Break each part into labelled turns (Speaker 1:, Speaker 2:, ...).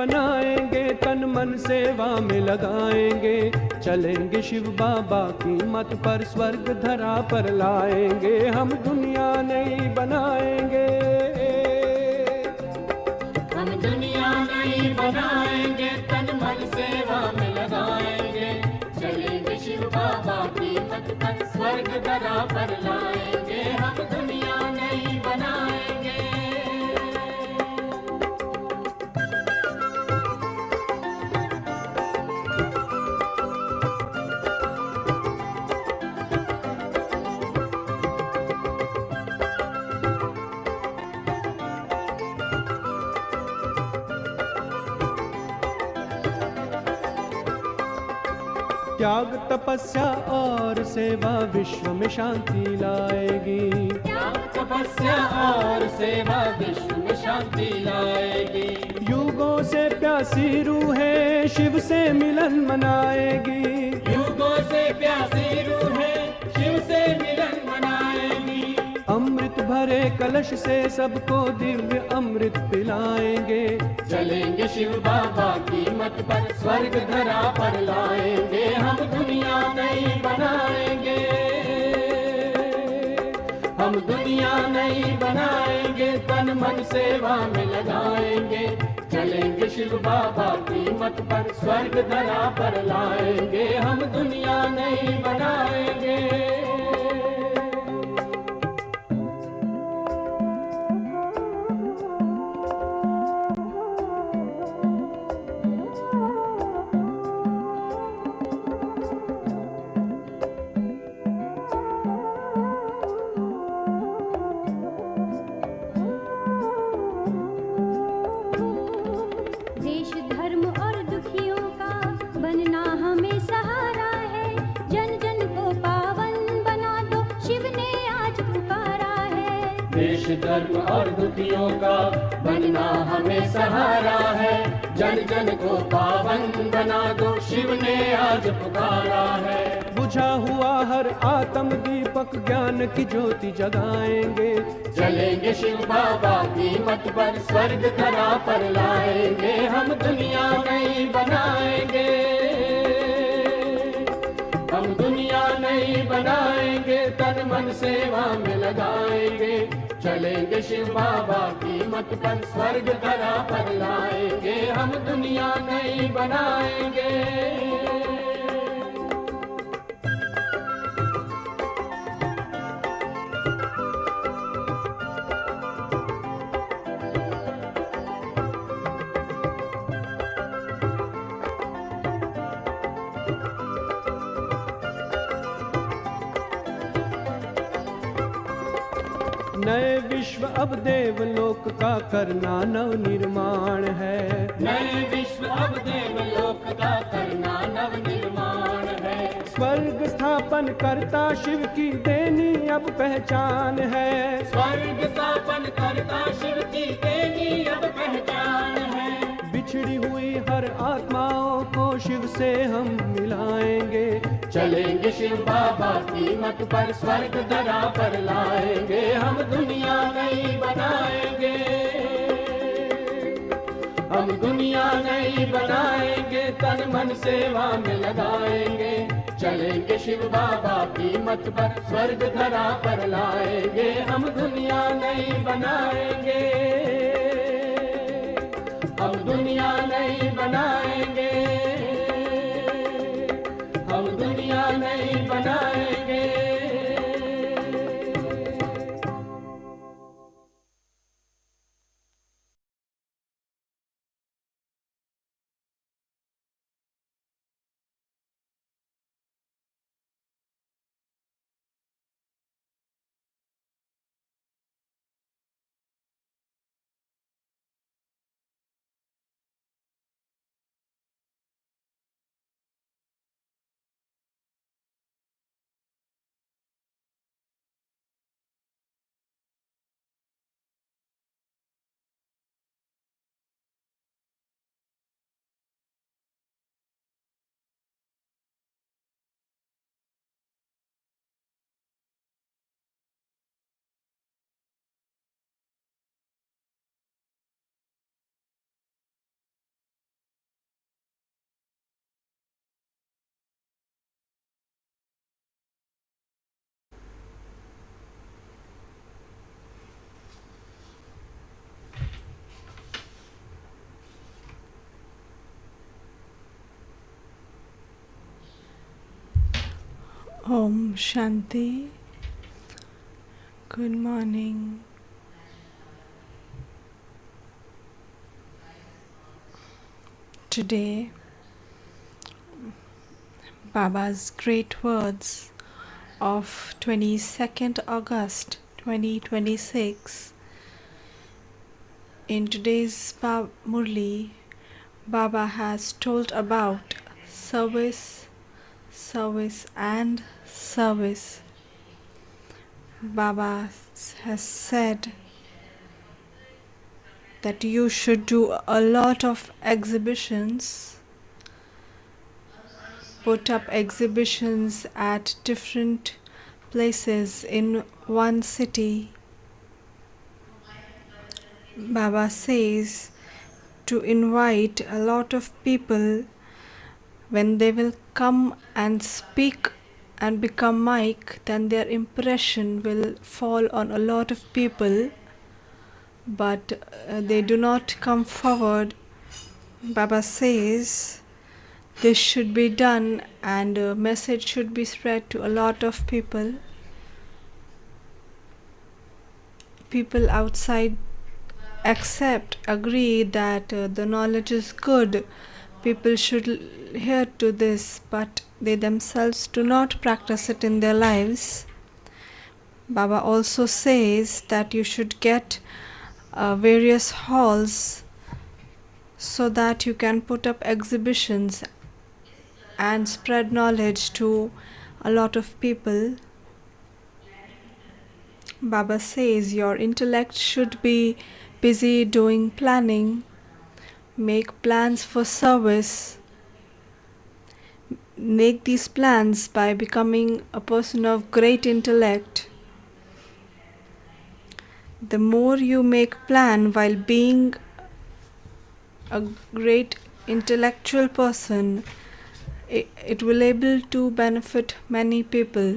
Speaker 1: बनाएंगे, तन मन सेवा में लगाएंगे, चलेंगे शिव बाबा की मत पर, स्वर्ग धरा पर लाएंगे, हम दुनिया नई बनाएंगे।
Speaker 2: हम दुनिया नई बनाएंगे, तन मन सेवा में लगाएंगे, चलेंगे शिव बाबा की मत पर, स्वर्ग धरा पर लाएंगे, हम दुनिया नई बनाएंगे।
Speaker 1: त्याग तपस्या और सेवा विश्व में शांति लाएगी।
Speaker 2: त्याग तपस्या और सेवा विश्व में शांति लाएगी।
Speaker 1: युगों से प्यासी रूहें शिव से मिलन मनाएगी।
Speaker 2: युगों से प्यासी रूहें शिव से मिलन मनाएगी।
Speaker 1: अमृत भरे कलश से सबको दिव्य अमृत पिलाएंगे,
Speaker 2: चलेंगे शिव बाबा की मत पर, स्वर्ग धरा पर लाएंगे, हम दुनिया नई बनाएंगे। हम दुनिया नई बनाएंगे, तन मन सेवा में लगाएंगे, चलेंगे शिव बाबा की मत पर, स्वर्ग धरा पर लाएंगे, हम दुनिया नई बनाएंगे।
Speaker 3: देश धर्म और दुखियों का बनना हमें सहारा है, जन जन को पावन बना दो, शिव ने आज पुकारा है।
Speaker 2: देश धर्म और दुखियों का बनना हमें सहारा है, जन जन को पावन बना दो, शिव ने आज पुकारा है।
Speaker 1: बुझा हुआ हर आत्म दीपक ज्ञान की ज्योति जगाएंगे,
Speaker 2: चलेंगे शिव बाबा की मत पर, स्वर्ग धरा पर लाएंगे, हम दुनिया नई बनाएंगे। हम दुनिया नई बनाएंगे, तन मन सेवा में लगाएंगे, चलेंगे शिव बाबा की मत पर, स्वर्ग धरा पर लाएंगे, हम दुनिया नई बनाएंगे।
Speaker 1: नए विश्व अब देवलोक का करना नव निर्माण है।
Speaker 2: नए विश्व अब देवलोक का करना नव निर्माण है।
Speaker 1: स्वर्ग स्थापन करता शिव की देनी अब पहचान है।
Speaker 2: स्वर्ग स्थापन करता शिव की देनी अब पहचान है।
Speaker 1: बिछड़ी हुई हर आत्माओं को शिव से हम मिलाएंगे,
Speaker 2: चलेंगे शिव बाबा की मत पर, स्वर्ग धरा पर लाएंगे, हम दुनिया नई बनाएंगे। हम दुनिया नई बनाएंगे, तन मन सेवा में लगाएंगे, चलेंगे शिव बाबा की मत पर, स्वर्ग धरा पर लाएंगे, हम दुनिया नई बनाएंगे। हम दुनिया नई बनाएंगे। हम दुनिया नई बनाएंगे।
Speaker 4: Om Shanti. Good morning. Today, Baba's great words of 22nd August 2026. In today's Murli, Baba has told about service, service and service. Baba has said that you should do a lot of exhibitions, put up exhibitions at different places in one city. Baba says to invite a lot of people. When they will come and speak and become mic, then their impression will fall on a lot of people, but they do not come forward. Baba says this should be done and a message should be spread to a lot of people. People outside agree that the knowledge is good. People should hear to this, but they themselves do not practice it in their lives. Baba also says that you should get various halls so that you can put up exhibitions and spread knowledge to a lot of people. Baba says your intellect should be busy doing planning. Make plans for service. Make these plans by becoming a person of great intellect. The more you make plan while being a great intellectual person, it will able to benefit many people.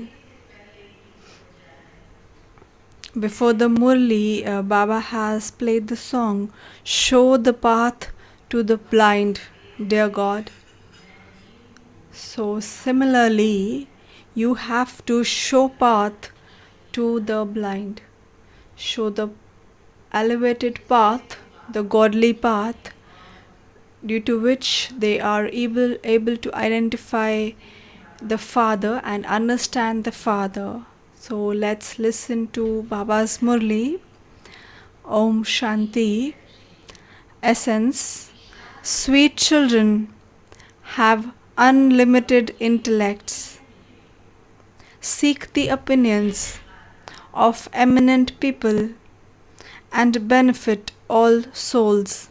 Speaker 4: Before the Murli, Baba has played the song, Show the Path to the Blind, Dear God. So similarly, you have to show path to the blind. Show the elevated path, the godly path, due to which they are able to identify the Father and understand the Father. So let's listen to Baba's Murli. Om Shanti. Essence. Sweet children have unlimited intellects. Seek the opinions of eminent people and benefit all souls.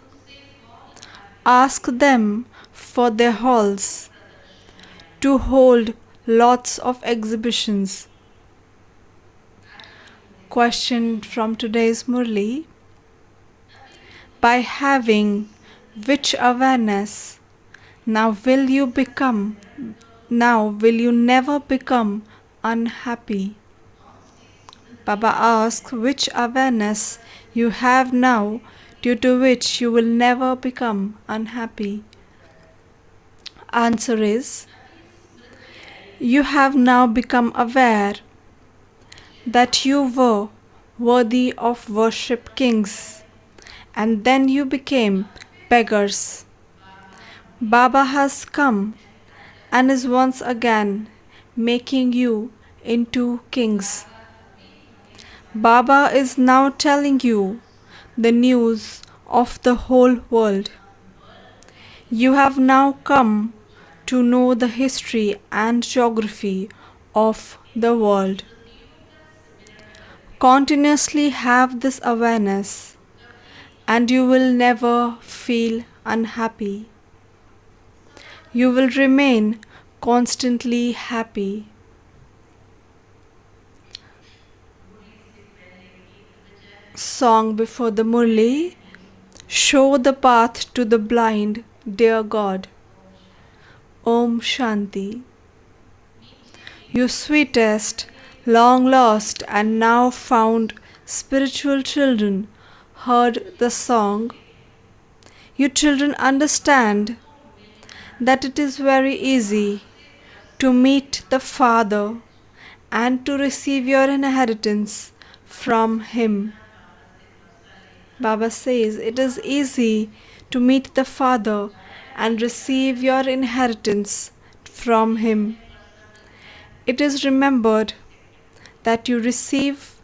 Speaker 4: Ask them for their halls to hold lots of exhibitions. Question from today's Murli. By having which awareness now will you never become unhappy? Baba asks which awareness you have now due to which you will never become unhappy. Answer is, you have now become aware that you were worthy of worship kings, and then you became beggars. Baba has come and is once again making you into kings. Baba is now telling you the news of the whole world. You have now come to know the history and geography of the world. Continuously have this awareness and you will never feel unhappy. You will remain constantly happy. Song before the Murli. Show the path to the blind, dear God. Om Shanti. You sweetest, long lost and now found spiritual children heard the song. You children understand that it is very easy to meet the Father and to receive your inheritance from him. Baba says it is easy to meet the Father and receive your inheritance from him. It is remembered that you receive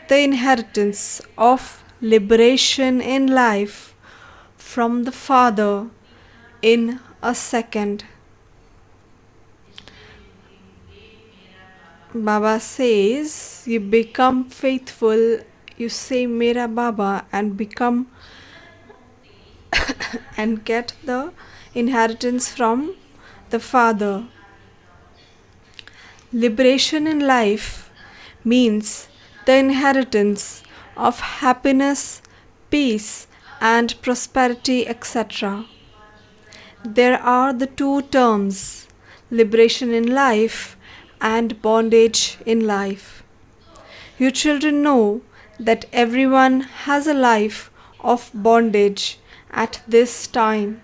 Speaker 4: the inheritance of liberation in life from the Father in a second. Baba says you become faithful, you say Mera Baba and become and get the inheritance from the Father. Liberation in life means the inheritance of happiness, peace and prosperity, etc. There are the two terms, liberation in life and bondage in life. You children know that everyone has a life of bondage at this time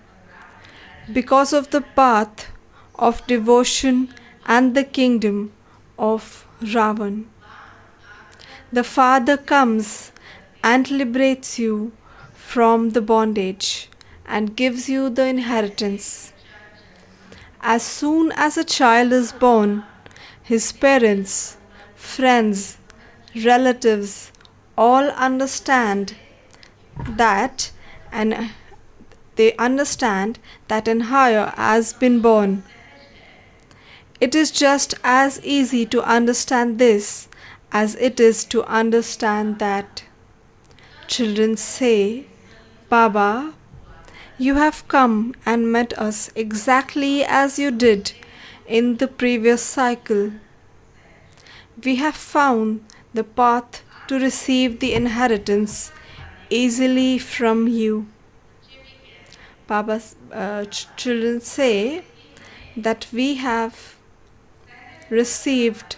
Speaker 4: because of the path of devotion and the kingdom of Ravan. The Father comes and liberates you from the bondage and gives you the inheritance. As soon as a child is born, his parents, friends, relatives all understand that an higher has been born. It is just as easy to understand this as it is to understand that. Children say, Baba, you have come and met us exactly as you did in the previous cycle. We have found the path to receive the inheritance easily from you. Baba's children say that we have received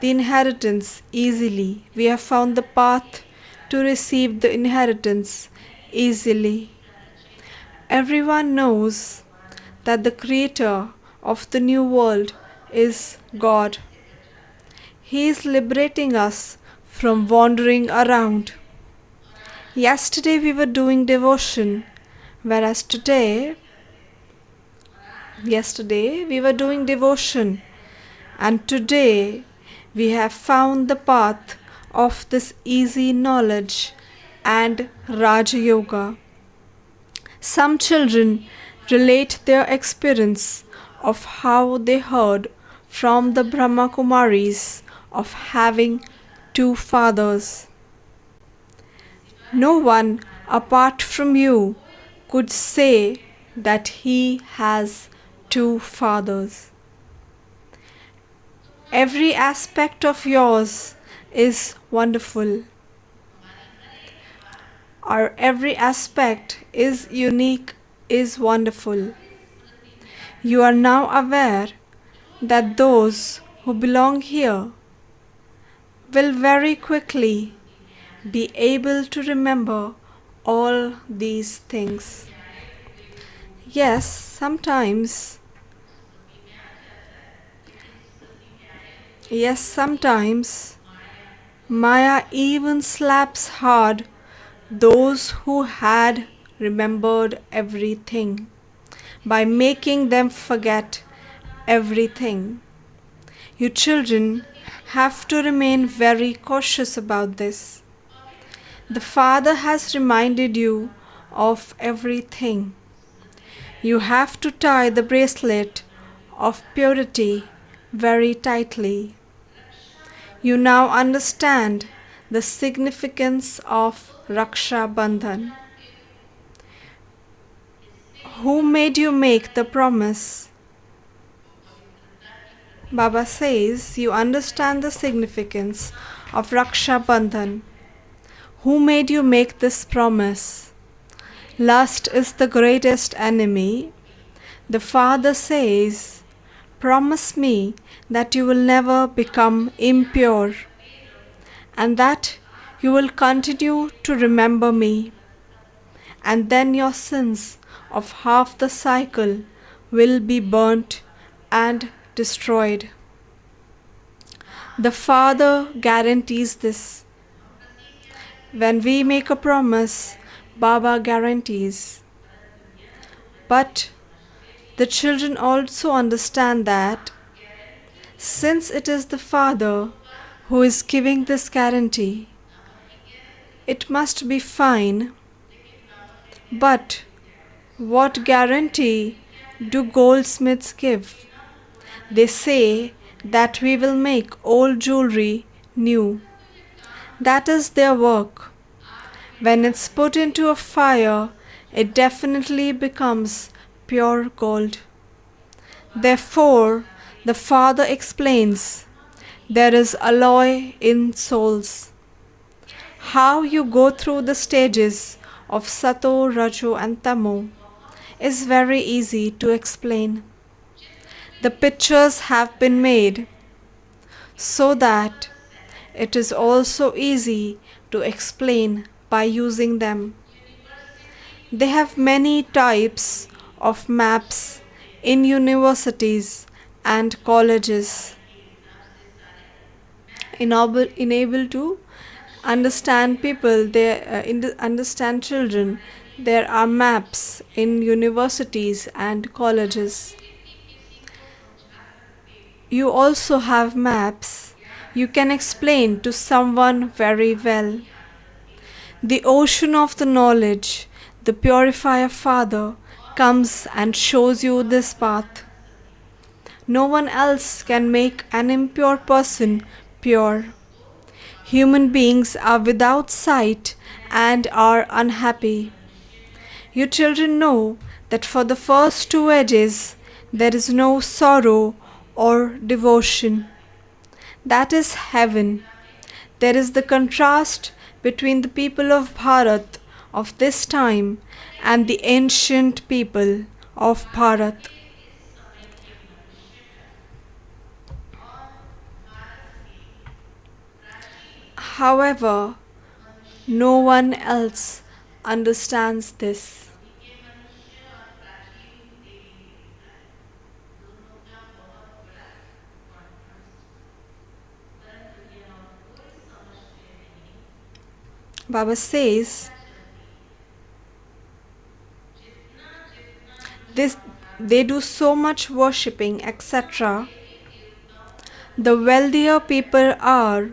Speaker 4: the inheritance easily. We have found the path to receive the inheritance easily. Everyone knows that the creator of the new world is God. He is liberating us from wandering around. Yesterday we were doing devotion, whereas yesterday we were doing devotion, and today we have found the path of this easy knowledge and Raja Yoga. Some children relate their experience of how they heard from the Brahma Kumaris of having two fathers. No one apart from you could say that he has two fathers. Every aspect of yours is wonderful. Our every aspect is unique, is wonderful. You are now aware that those who belong here will very quickly be able to remember all these things. Yes, sometimes Maya even slaps hard those who had remembered everything by making them forget everything. You children have to remain very cautious about this. The Father has reminded you of everything. You have to tie the bracelet of purity very tightly. You now understand the significance of Raksha Bandhan. Who made you make the promise? Baba says you understand the significance of Raksha Bandhan. Who made you make this promise? Lust is the greatest enemy. The Father says, promise me that you will never become impure and that you will continue to remember me, and then your sins of half the cycle will be burnt and destroyed. The Father guarantees this. When we make a promise, Baba guarantees. But the children also understand that since it is the Father who is giving this guarantee, it must be fine. But what guarantee do goldsmiths give? They say that we will make old jewelry new. That is their work. When it's put into a fire, it definitely becomes pure gold. Therefore, the Father explains, there is alloy in souls. How you go through the stages of Sato, Rajo and Tamo is very easy to explain. The pictures have been made so that it is also easy to explain by using them. They have many types of maps in universities and colleges. Enable to understand people, understand children. There are maps in universities and colleges. You also have maps you can explain to someone very well. The ocean of the knowledge, the purifier Father, comes and shows you this path. No one else can make an impure person pure. Human beings are without sight and are unhappy. You children know that for the first 2 ages there is no sorrow or devotion. That is heaven. There is the contrast between the people of Bharat of this time and the ancient people of Bharat. However, no one else understands this. Baba says, they do so much worshipping, etc. The wealthier people are,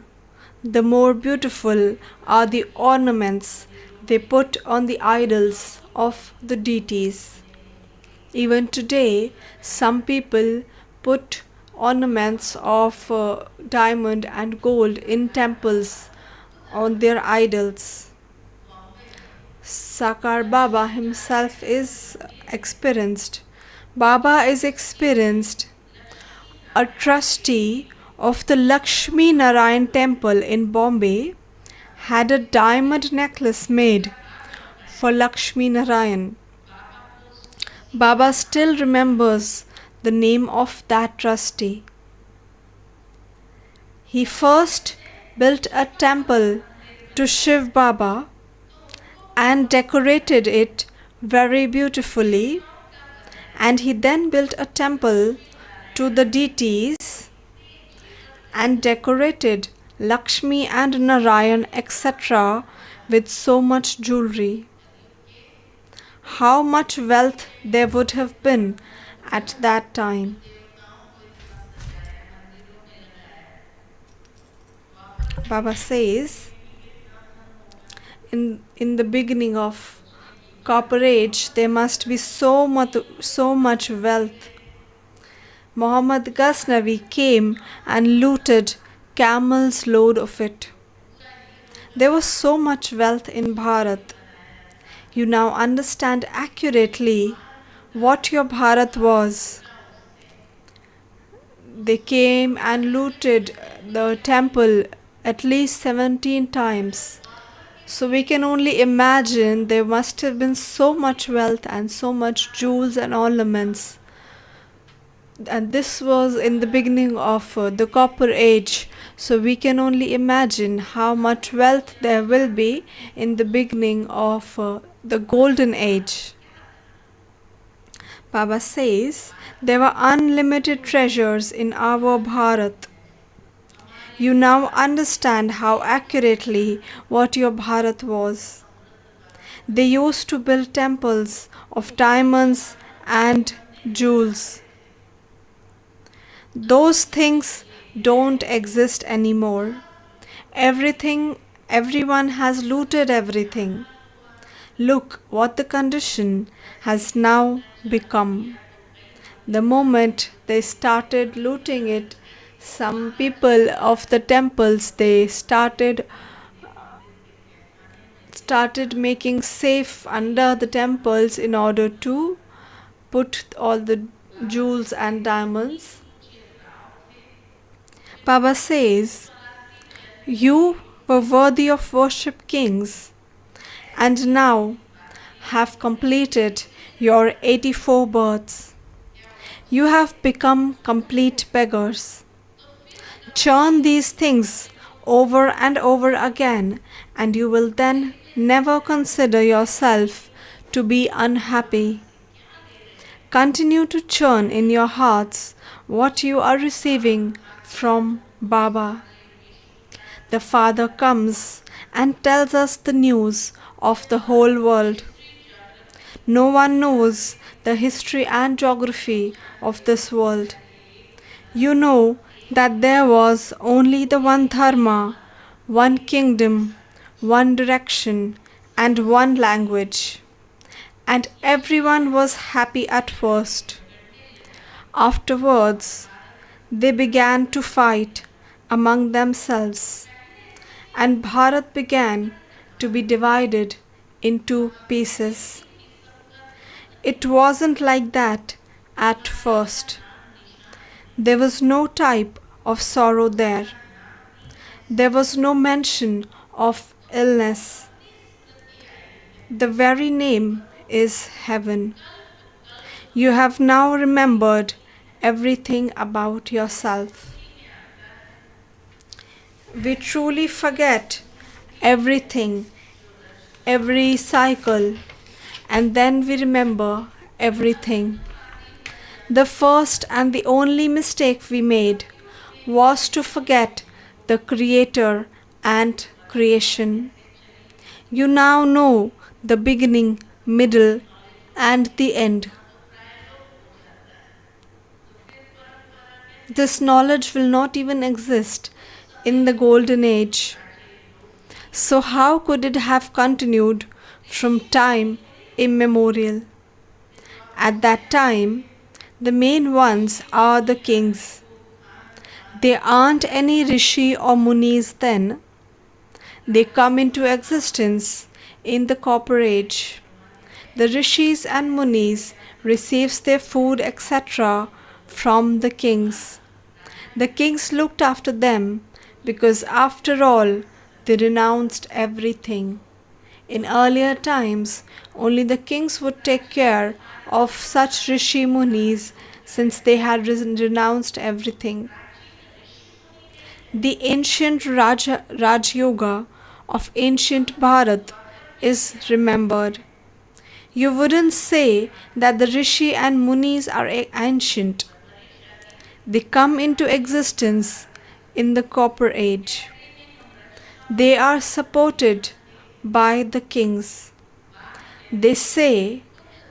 Speaker 4: the more beautiful are the ornaments they put on the idols of the deities. Even today, some people put ornaments of diamond and gold in temples on their idols. Sakar Baba himself is experienced. Baba is experienced. A trustee of the Lakshmi Narayan temple in Bombay had a diamond necklace made for Lakshmi Narayan. Baba still remembers the name of that trustee. He first built a temple to Shiv Baba and decorated it very beautifully, and he then built a temple to the deities and decorated Lakshmi and Narayan etc. with so much jewelry. How much wealth there would have been at that time. Baba says, in the beginning of Copper Age, there must be so much wealth. Muhammad Ghaznavi came and looted camels' load of it. There was so much wealth in Bharat. You now understand accurately what your Bharat was. They came and looted the temple at least 17 times. So we can only imagine there must have been so much wealth and so much jewels and ornaments. And this was in the beginning of the Copper Age. So we can only imagine how much wealth there will be in the beginning of the Golden Age. Baba says there were unlimited treasures in our Bharat. You now understand how accurately what your Bharat was. They used to build temples of diamonds and jewels. Those things don't exist anymore. Everyone has looted everything. Look what the condition has now become. The moment they started looting it, some people of the temples, they started making safe under the temples in order to put all the jewels and diamonds. Baba says, you were worthy of worship kings and now have completed your 84 births. You have become complete beggars. Churn these things over and over again, and you will then never consider yourself to be unhappy. Continue to churn in your hearts what you are receiving from Baba. The Father comes and tells us the news of the whole world. No one knows the history and geography of this world. You know that there was only the one dharma, one kingdom, one direction, and one language. And everyone was happy at first. Afterwards, they began to fight among themselves, and Bharat began to be divided into pieces. It wasn't like that at first. There was no type of sorrow there. There was no mention of illness. The very name is heaven. You have now remembered everything about yourself. We truly forget everything, every cycle, and then we remember everything. The first and the only mistake we made was to forget the Creator and creation. You now know the beginning, middle, and the end. This knowledge will not even exist in the golden age. So how could it have continued from time immemorial? At that time, the main ones are the kings. There aren't any rishi or munis then. They come into existence in the copper age. The rishis and munis receives their food etc. from the kings. The kings looked after them because after all they renounced everything. In earlier times, only the kings would take care of such rishi munis since they had renounced everything. The ancient Raj Yoga of ancient Bharat is remembered. You wouldn't say that the rishi and munis are ancient. They come into existence in the copper age. They are supported by the kings. They say,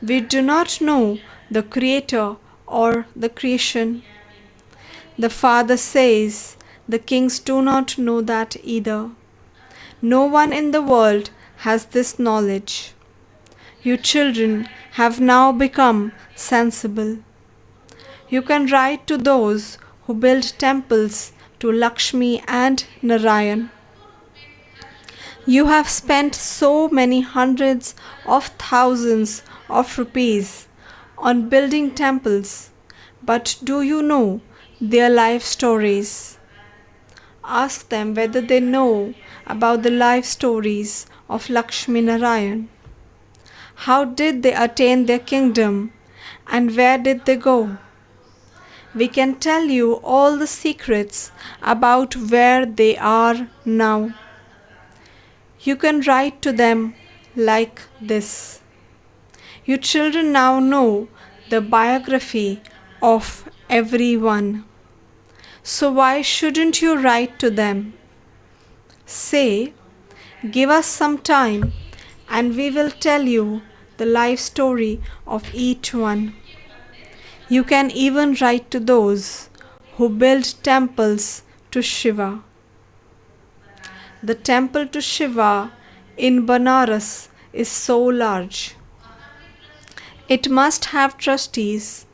Speaker 4: we do not know the Creator or the creation. The Father says, the kings do not know that either. No one in the world has this knowledge. You children have now become sensible. You can write to those who build temples to Lakshmi and Narayan. You have spent so many hundreds of thousands of rupees on building temples, but do you know their life stories? Ask them whether they know about the life stories of Lakshmi Narayan. How did they attain their kingdom and where did they go? We can tell you all the secrets about where they are now. You can write to them like this. You children now know the biography of everyone. So why shouldn't you write to them? Say, give us some time and we will tell you the life story of each one. You can even write to those who build temples to Shiva. The temple to Shiva in Banaras is so large. It must have trustees.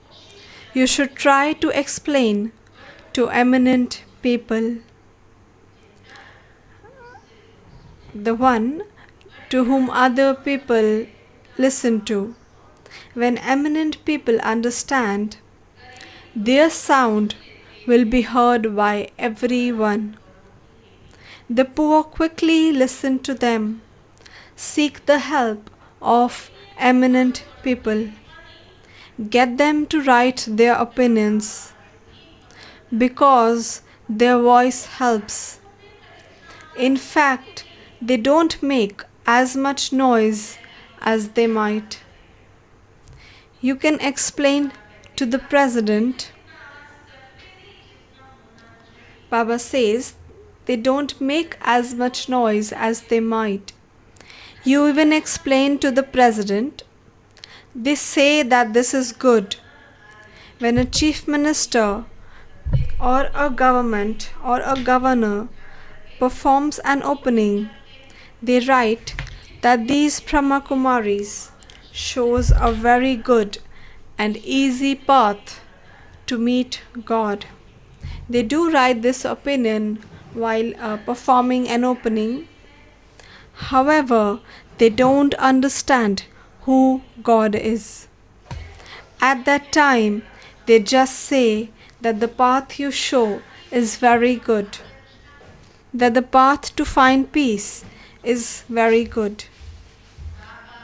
Speaker 4: You should try to explain to eminent people. The one to whom other people listen to. When eminent people understand, their sound will be heard by everyone. The poor quickly listen to them, seek the help of eminent people, get them to write their opinions, because their voice helps. In fact, they don't make as much noise as they might. You can explain to the president. Baba says they don't make as much noise as they might. You even explain to the president. They say that this is good. When a chief minister or a government or a governor performs an opening, they write that these Brahma Kumaris shows a very good and easy path to meet God. They do write this opinion while performing an opening. However, they don't understand who God is. At that time, they just say that the path you show is very good, that the path to find peace is very good.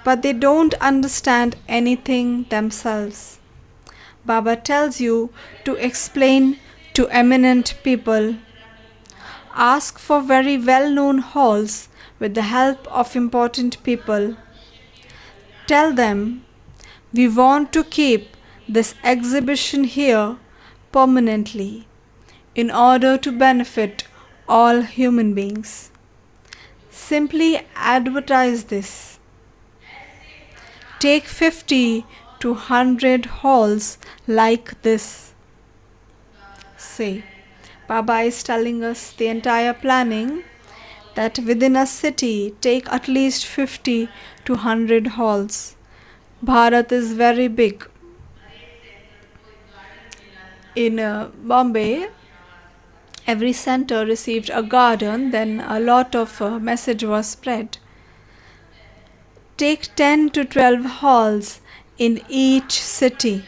Speaker 4: But they don't understand anything themselves. Baba tells you to explain to eminent people. Ask for very well-known halls with the help of important people. Tell them, we want to keep this exhibition here permanently in order to benefit all human beings. Simply advertise this. Take 50 to 100 halls like this. Say, Baba is telling us the entire planning that within a city take at least 50 to 100 halls. Bharat is very big. In Bombay, every center received a garden, then a lot of message was spread. Take 10 to 12 halls in each city.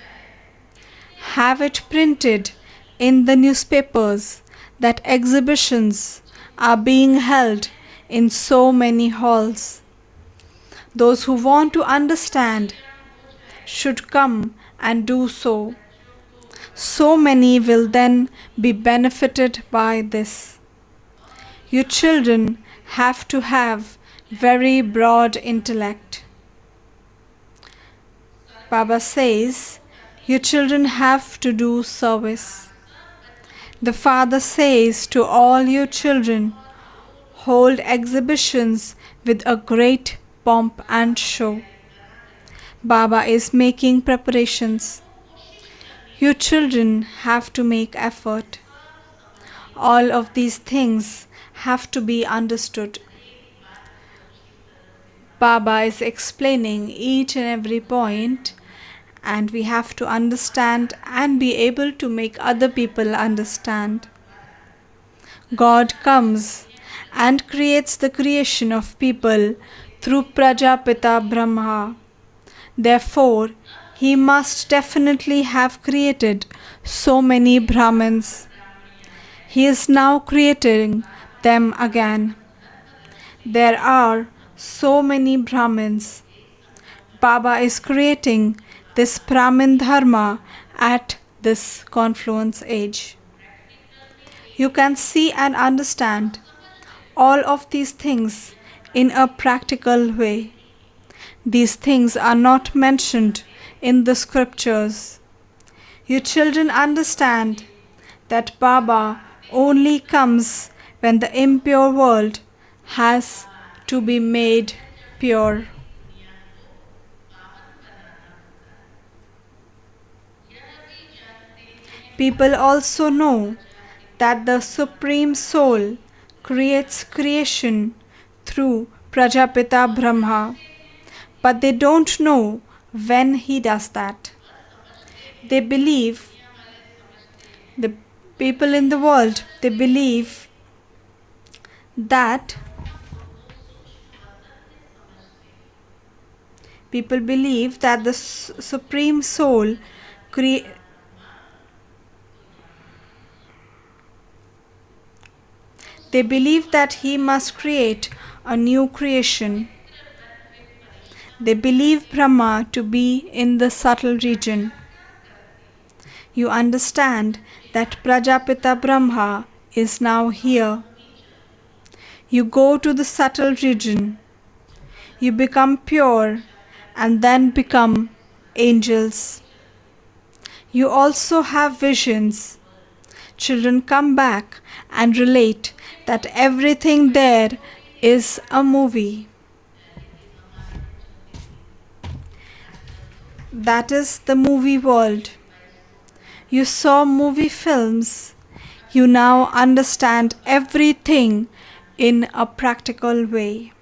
Speaker 4: Have it printed in the newspapers that exhibitions are being held in so many halls. Those who want to understand should come and do so. So many will then be benefited by this. You children have to have very broad intellect. Baba says, you children have to do service. The Father says to all you children, hold exhibitions with a great pomp and show. Baba is making preparations. You children have to make effort. All of these things have to be understood. Baba is explaining each and every point, and we have to understand and be able to make other people understand. God comes and creates the creation of people through Prajapita Brahma. Therefore, he must definitely have created so many Brahmins. He is now creating them again. There are so many Brahmins. Baba is creating this Brahmin Dharma at this confluence age. You can see and understand all of these things in a practical way. These things are not mentioned in the scriptures. You children understand that Baba only comes when the impure world has to be made pure. People also know that the Supreme Soul creates creation through Prajapita Brahma, but they don't know when he does that. They believe, the people in the world, they believe that the Supreme Soul they believe that he must create a new creation. They believe Brahma to be in the subtle region. You understand that Prajapita Brahma is now here. You go to the subtle region. You become pure and then become angels. You also have visions. Children come back and relate that everything there is a movie. That is the movie world. You saw movie films. You now understand everything in a practical way.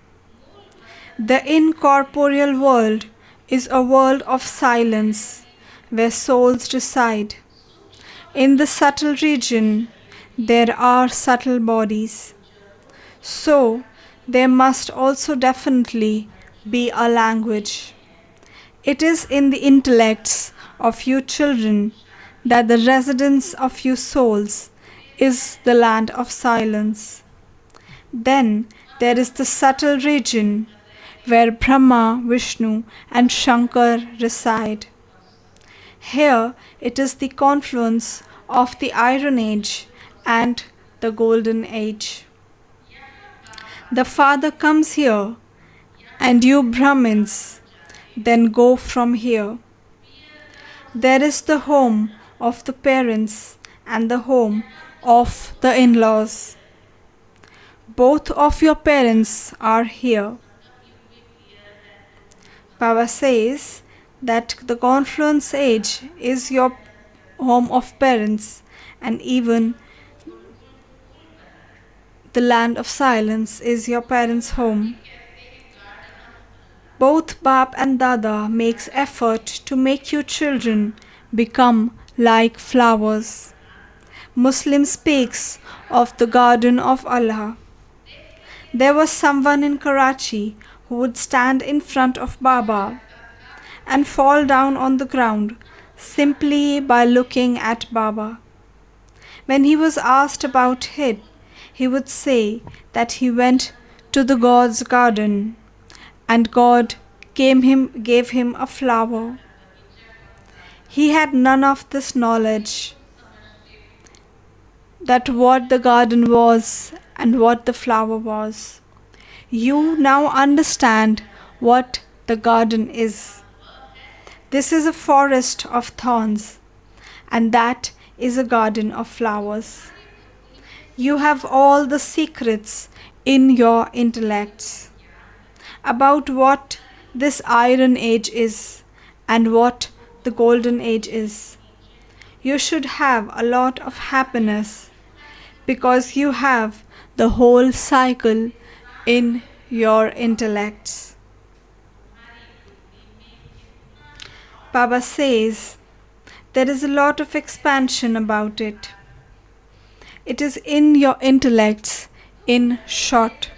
Speaker 4: The incorporeal world is a world of silence where souls reside. In the subtle region, there are subtle bodies. So, there must also definitely be a language. It is in the intellects of you children that the residence of you souls is the land of silence. Then there is the subtle region where Brahma, Vishnu and Shankar reside. Here it is the confluence of the Iron Age and the Golden Age. The Father comes here and you Brahmins then go from here. There is the home of the parents and the home of the in-laws. Both of your parents are here. Baba says that the confluence age is your home of parents, and even the land of silence is your parents' home. Both Bap and Dada makes effort to make you children become like flowers. Muslim speaks of the garden of Allah. There was someone in Karachi who would stand in front of Baba and fall down on the ground simply by looking at Baba. When he was asked about it, he would say that he went to the God's garden and God gave him a flower. He had none of this knowledge that what the garden was and what the flower was. You now understand what the garden is. This is a forest of thorns, and that is a garden of flowers. You have all the secrets in your intellects about what this Iron Age is and what the Golden Age is. You should have a lot of happiness because you have the whole cycle in your intellects. Baba says there is a lot of expansion about it. It is in your intellects, in short.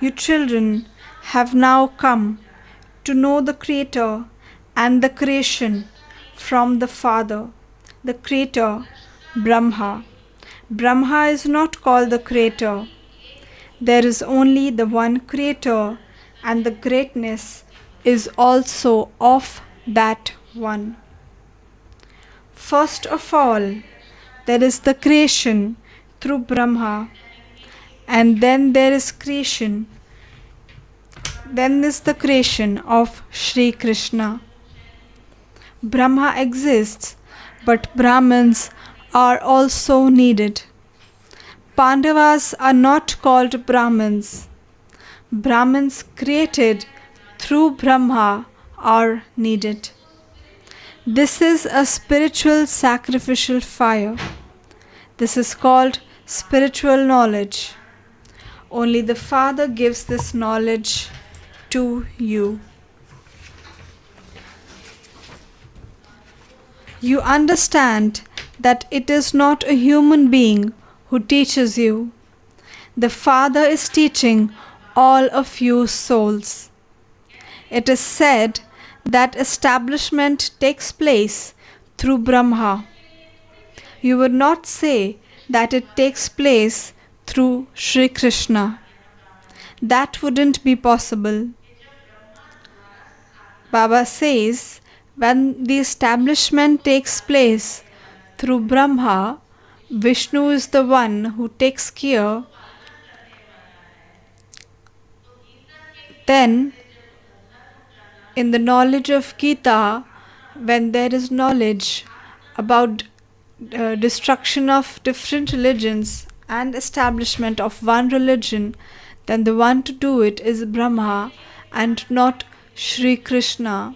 Speaker 4: You children have now come to know the Creator and the creation from the Father, the Creator, Brahma. Brahma is not called the Creator. There is only the one Creator, and the greatness is also of that one. First of all, there is the creation through Brahma, and then there is creation. Then is the creation of Shri Krishna. Brahma exists, but Brahmins are also needed. Pandavas are not called Brahmins. Brahmins created through Brahma are needed. This is a spiritual sacrificial fire. This is called spiritual knowledge. Only the Father gives this knowledge to you. You understand that it is not a human being who teaches you. The Father is teaching all of you souls. It is said that establishment takes place through Brahma. You would not say that it takes place through Sri Krishna. That wouldn't be possible. Baba says when the establishment takes place through Brahma, Vishnu is the one who takes care. Then, in the knowledge of Gita, when there is knowledge about destruction of different religions and establishment of one religion, then the one to do it is Brahma and not Sri Krishna.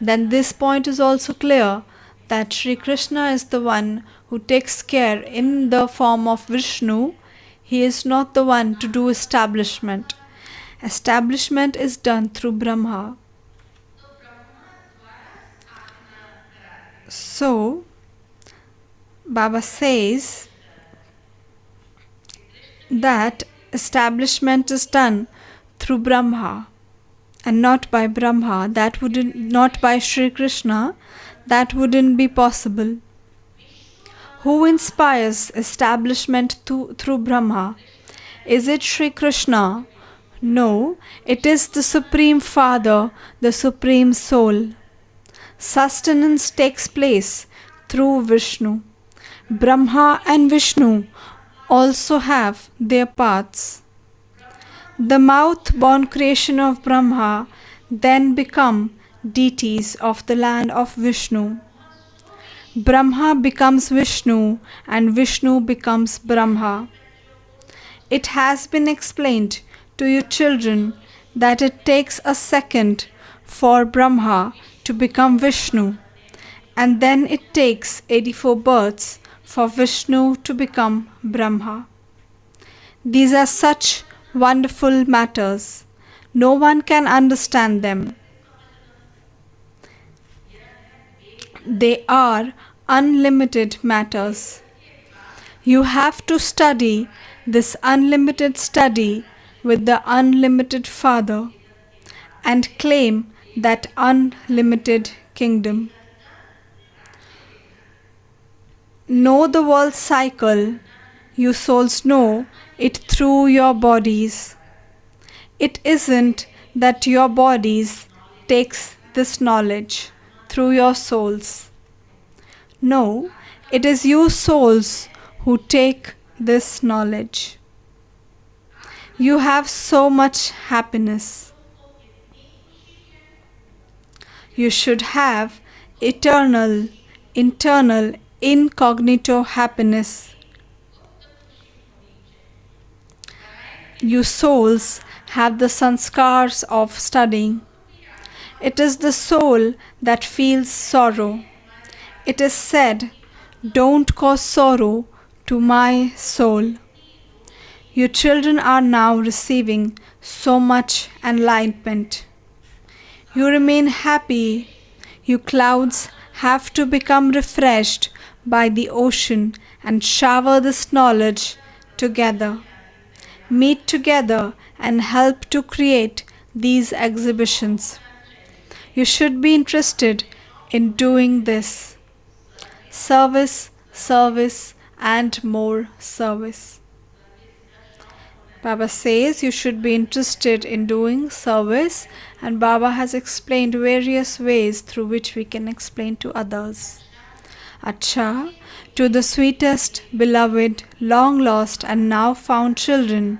Speaker 4: Then this point is also clear that Sri Krishna is the one who takes care in the form of Vishnu. He is not the one to do establishment. Establishment is done through Brahma. So, Baba says that establishment is done through Brahma and not by Brahma. That wouldn't, not by Sri Krishna. That wouldn't be possible. Who inspires establishment through Brahma? Is it Sri Krishna? No, it is the Supreme Father, the Supreme Soul. Sustenance takes place through Vishnu. Brahma and Vishnu also have their paths. The mouth-born creation of Brahma then become deities of the land of Vishnu. Brahma becomes Vishnu and Vishnu becomes Brahma. It has been explained to you children that it takes a second for Brahma to become Vishnu, and then it takes 84 births for Vishnu to become Brahma. These are such wonderful matters. No one can understand them. They are unlimited matters. You have to study this unlimited study with the unlimited Father and claim that unlimited kingdom. Know the world cycle. You souls know it through your bodies. It isn't that your bodies takes this knowledge through your souls. No, it is you souls who take this knowledge. You have so much happiness. You should have eternal, internal, incognito happiness. You souls have the sanskars of studying. It is the soul that feels sorrow. It is said, "Don't cause sorrow to my soul." Your children are now receiving so much enlightenment. You remain happy. You clouds have to become refreshed by the ocean and shower this knowledge together. Meet together and help to create these exhibitions. You should be interested in doing this. Service, service, and more service. Baba says you should be interested in doing service, and Baba has explained various ways through which we can explain to others. Acha, to the sweetest, beloved, long lost and now found children,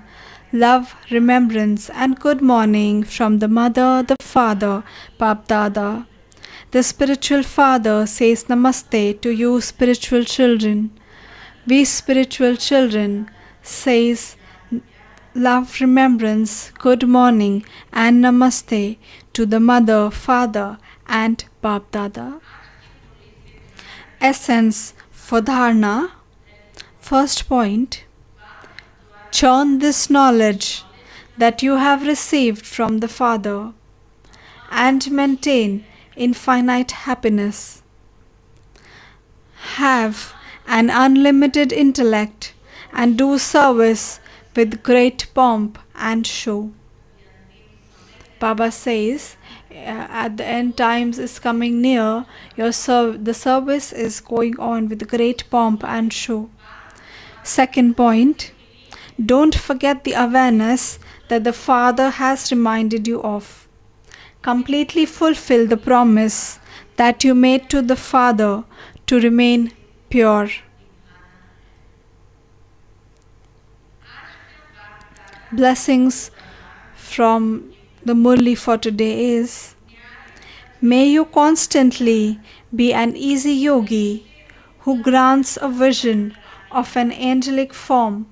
Speaker 4: love, remembrance and good morning from the mother, the father, Bap Dada. The spiritual father says namaste to you spiritual children. We spiritual children says love, remembrance, good morning and namaste to the mother, father and Bap Dada. Essence for dharana. First point, churn this knowledge that you have received from the Father and maintain infinite happiness. Have an unlimited intellect and do service with great pomp and show. Baba says, at the end times is coming near, the service is going on with great pomp and show. Second point, don't forget the awareness that the Father has reminded you of. Completely fulfill the promise that you made to the Father to remain pure. Blessings from the Murli for today is, may you constantly be an easy yogi who grants a vision of an angelic form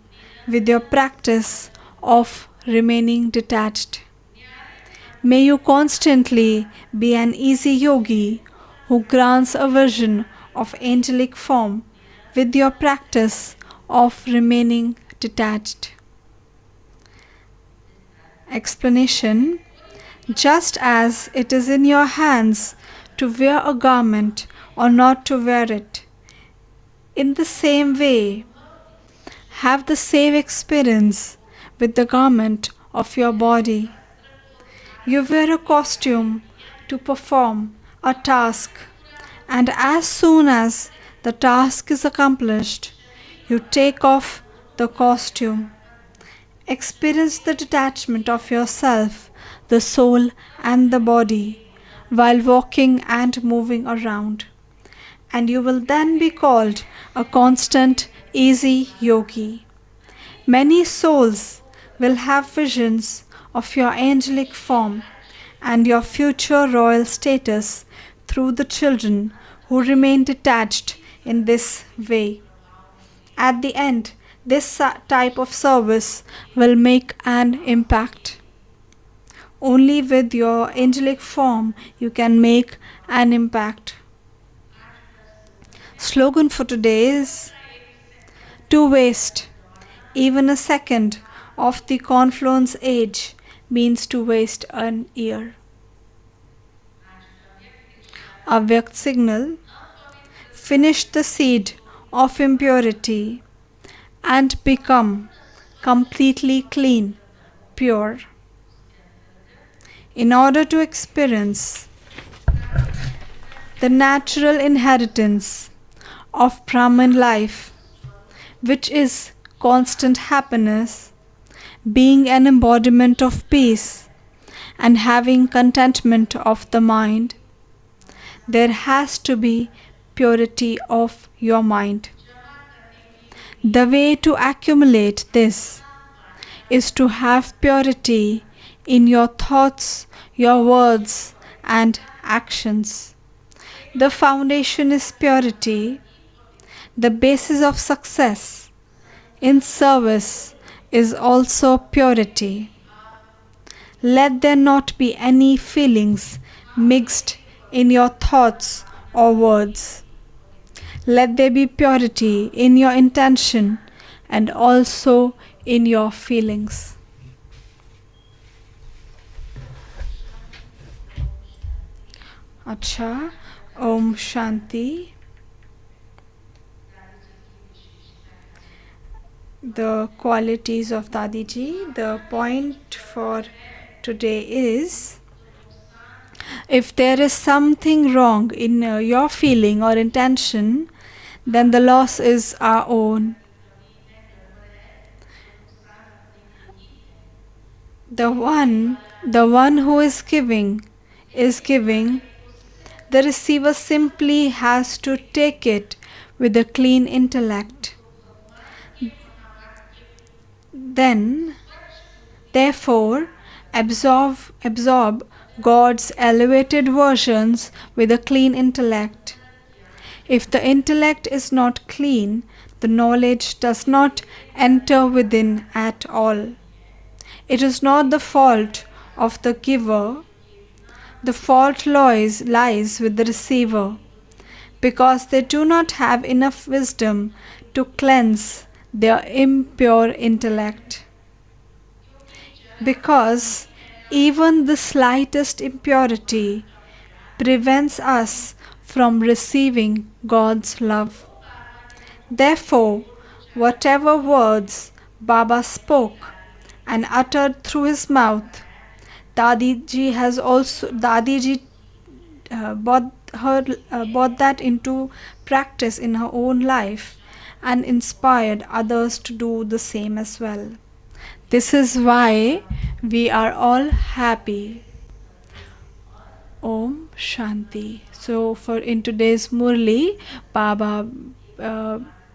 Speaker 4: with your practice of remaining detached. May you constantly be an easy yogi who grants a vision of angelic form with your practice of remaining detached. Explanation. Just as it is in your hands to wear a garment or not to wear it, in the same way, have the same experience with the garment of your body. You wear a costume to perform a task, and as soon as the task is accomplished, you take off the costume. Experience the detachment of yourself, the soul and the body, while walking and moving around, and you will then be called a constant, easy yogi. Many souls will have visions of your angelic form and your future royal status through the children who remain detached in this way. At the end, this type of service will make an impact. Only with your angelic form you can make an impact. Slogan for today is, to waste even a second of the confluence age means to waste an year. Avyakt signal, finish the seed of impurity and become completely clean, pure. In order to experience the natural inheritance of Brahman life, which is constant happiness, being an embodiment of peace, and having contentment of the mind, there has to be purity of your mind. The way to accumulate this is to have purity in your thoughts, your words, and actions. The foundation is purity. The basis of success in service is also purity. Let there not be any feelings mixed in your thoughts or words. Let there be purity in your intention and also in your feelings. Acha, Om Shanti. The qualities of Dadiji. The point for today is, if there is something wrong in your feeling or intention, then the loss is our own. The one who is giving. The receiver simply has to take it with a clean intellect. Therefore, absorb God's elevated versions with a clean intellect. If the intellect is not clean, the knowledge does not enter within at all. It is not the fault of the giver, the fault lies with the receiver, because they do not have enough wisdom to cleanse their impure intellect. Because even the slightest impurity prevents us from receiving God's love. Therefore, whatever words Baba spoke and uttered through his mouth, Dadiji brought that into practice in her own life and inspired others to do the same as well. This is why we are all happy. Om Shanti. So for in today's Murli, Baba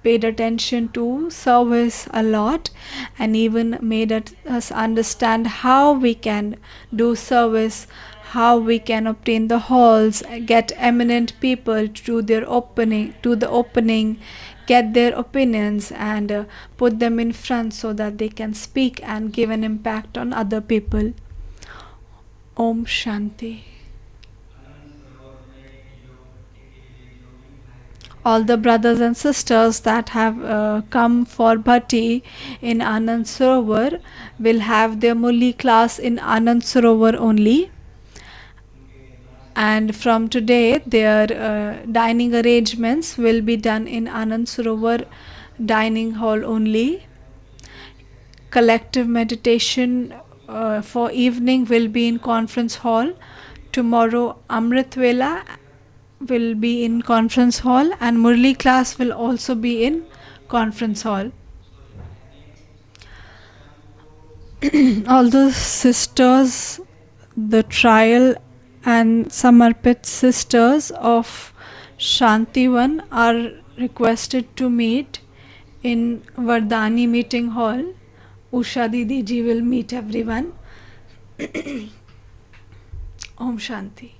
Speaker 4: paid attention to service a lot and even made us understand how we can do service, how we can obtain the halls, get eminent people to the opening, get their opinions and put them in front so that they can speak and give an impact on other people. Om Shanti. All the brothers and sisters that have come for Bhatti in Anand Sarovar will have their Murli class in Anand Sarovar only. And from today, their dining arrangements will be done in Anand Sarovar dining hall only. Collective meditation for evening will be in conference hall. Tomorrow, Amrit Vela will be in conference hall and Murli class will also be in conference hall. All the sisters, the trial and Samarpit sisters of Shantivan are requested to meet in Vardhani meeting hall. Usha Didi ji will meet everyone. Om Shanti.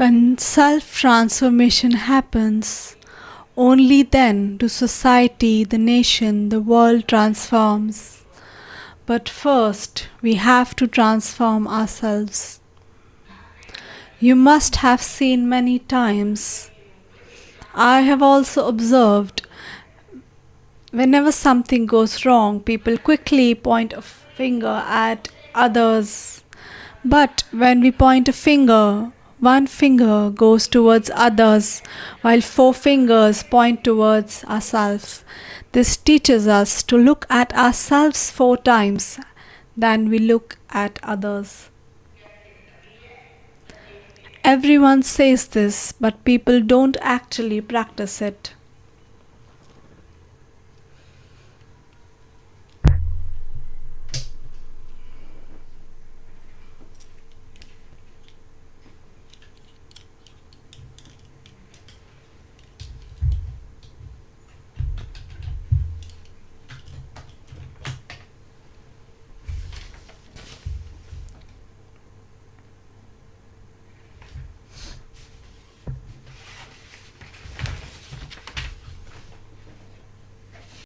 Speaker 4: When self-transformation happens, only then do society, the nation, the world transforms. But first, we have to transform ourselves. You must have seen many times. I have also observed whenever something goes wrong, people quickly point a finger at others. But when we point a finger, one finger goes towards others, while 4 fingers point towards ourselves. This teaches us to look at ourselves 4 times than we look at others. Everyone says this, but people don't actually practice it.